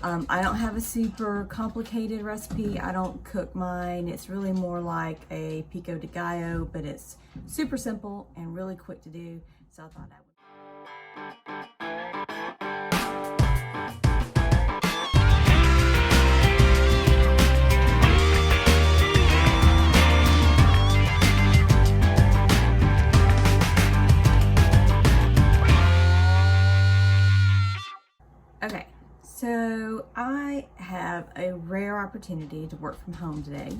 I don't have a super complicated recipe. I don't cook mine. It's really more like a pico de gallo, but it's super simple and really quick to do. So I thought I would. Okay, so I have a rare opportunity to work from home today.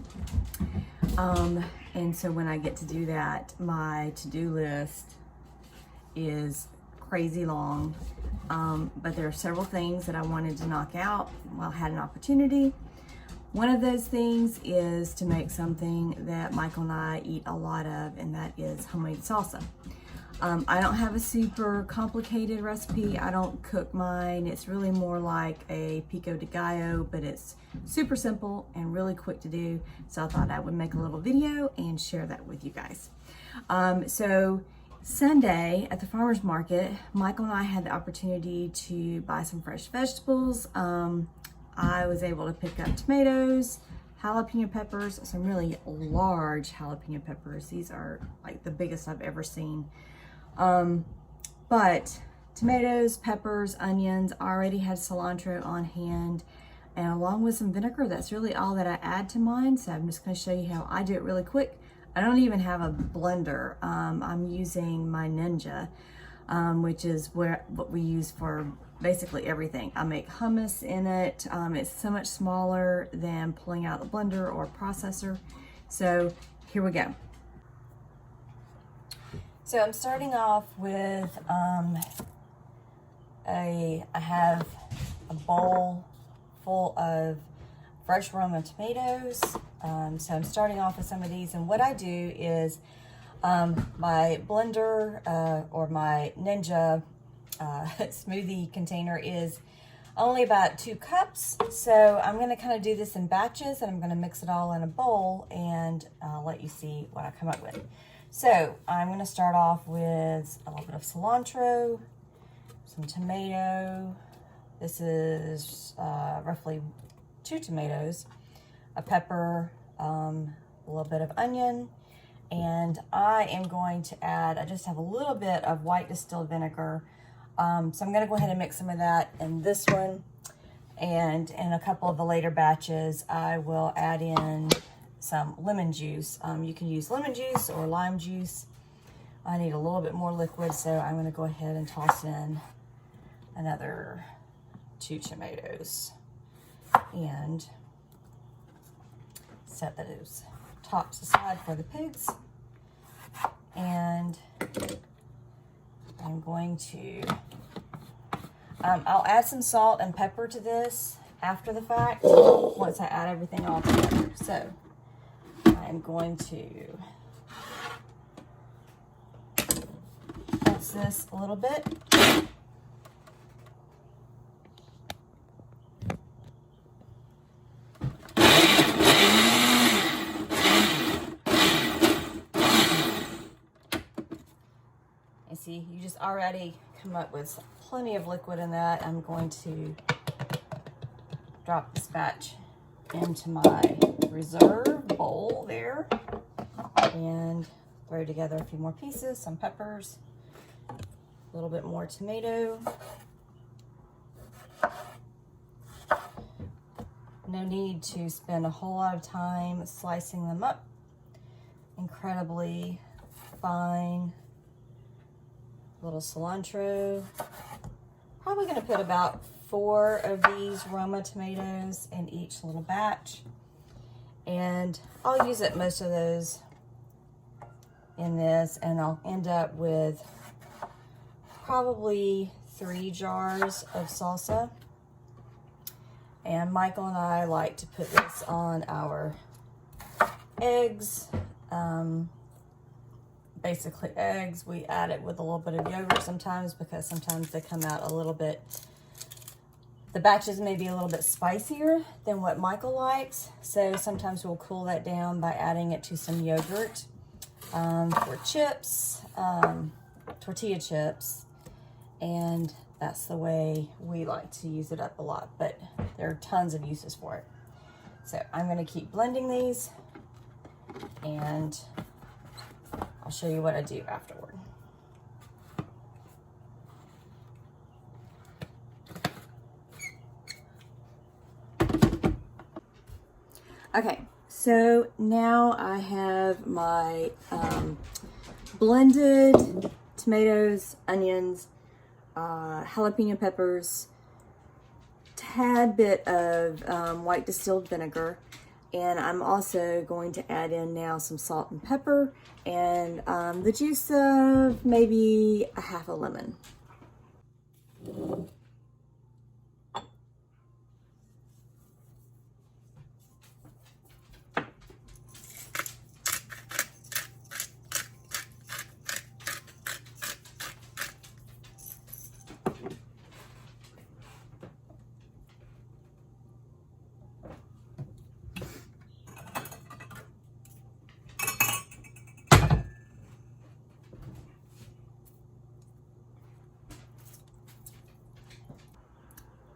And so when I get to do that, my to-do list is crazy long. But there are several things that I wanted to knock out while I had an opportunity. One of those things is to make something that Michael and I eat a lot of, and that is homemade salsa. I don't have a super complicated recipe. I don't cook mine. It's really more like a pico de gallo, but it's super simple and really quick to do. So I thought I would make a little video and share that with you guys. So Sunday at the farmer's market, Michael and I had the opportunity to buy some fresh vegetables. I was able to pick up tomatoes, jalapeno peppers, some really large jalapeno peppers. These are like the biggest I've ever seen. But tomatoes, peppers, onions, I already had cilantro on hand, and along with some vinegar. That's really all that I add to mine. So I'm just going to show you how I do it really quick. I don't even have a blender. I'm using my Ninja, which is what we use for basically everything. I make hummus in it. It's so much smaller than pulling out the blender or processor. So here we go. So I'm starting off with I have a bowl full of fresh Roma tomatoes. So I'm starting off with some of these, and what I do is my blender or my Ninja smoothie container is only about 2 cups. So I'm going to kind of do this in batches, and I'm going to mix it all in a bowl, and I'll let you see what I come up with. So I'm going to start off with a little bit of cilantro, some tomato. This is roughly 2 tomatoes, a pepper, a little bit of onion, and I am going to add, I just have a little bit of white distilled vinegar. So I'm going to go ahead and mix some of that in this one, and in a couple of the later batches I will add in some lemon juice. You can use lemon juice or lime juice. I need a little bit more liquid, so I'm going to go ahead and toss in another 2 tomatoes and set those tops aside for the pigs. And I'm going to, I'll add some salt and pepper to this after the fact, once I add everything all together. So I'm going to mix this a little bit. And see, you just already come up with plenty of liquid in that. I'm going to drop this batch into my reserve bowl there and throw together a few more pieces, some peppers, a little bit more tomato. No need to spend a whole lot of time slicing them up. Incredibly fine. Little cilantro. Probably going to put about 4 of these Roma tomatoes in each little batch, and I'll use it most of those in this, and I'll end up with probably 3 jars of salsa. And Michael and I like to put this on our eggs. Basically eggs. We add it with a little bit of yogurt sometimes, because sometimes they come out a little bit, the batches may be a little bit spicier than what Michael likes. So sometimes we'll cool that down by adding it to some yogurt. For chips, tortilla chips, and that's the way we like to use it up a lot, but there are tons of uses for it. So I'm going to keep blending these, and I'll show you what I do afterward. Okay, so now I have my blended tomatoes, onions, jalapeno peppers, tad bit of white distilled vinegar, and I'm also going to add in now some salt and pepper and the juice of maybe a half a lemon.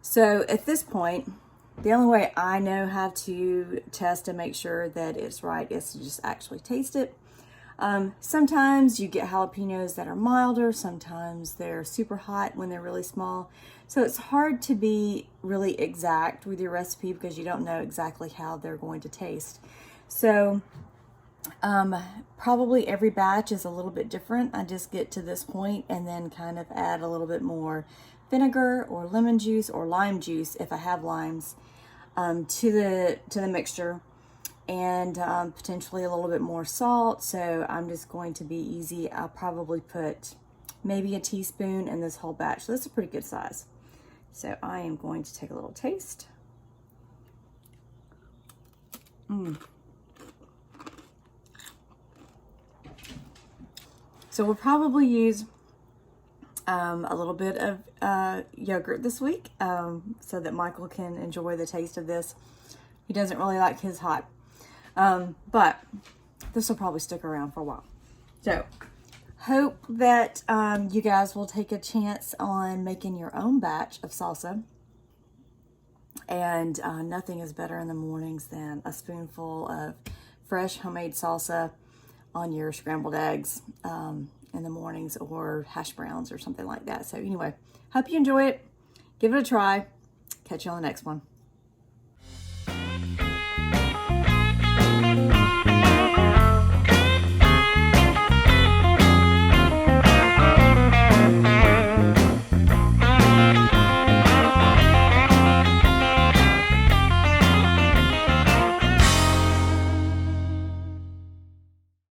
So at this point, the only way I know how to test and make sure that it's right is to just actually taste it. Sometimes you get jalapenos that are milder, sometimes they're super hot when they're really small. So it's hard to be really exact with your recipe because you don't know exactly how they're going to taste. So probably every batch is a little bit different. I just get to this point and then kind of add a little bit more vinegar or lemon juice or lime juice if I have limes to the mixture, and potentially a little bit more salt. So I'm just going to be easy. I'll probably put maybe a teaspoon in this whole batch. So that's a pretty good size. So I am going to take a little taste. So we'll probably use a little bit of yogurt this week so that Michael can enjoy the taste of this. He doesn't really like his hot, but this will probably stick around for a while. So hope that you guys will take a chance on making your own batch of salsa. And nothing is better in the mornings than a spoonful of fresh homemade salsa on your scrambled eggs in the mornings, or hash browns or something like that. So anyway, hope you enjoy it. Give it a try. Catch you on the next one.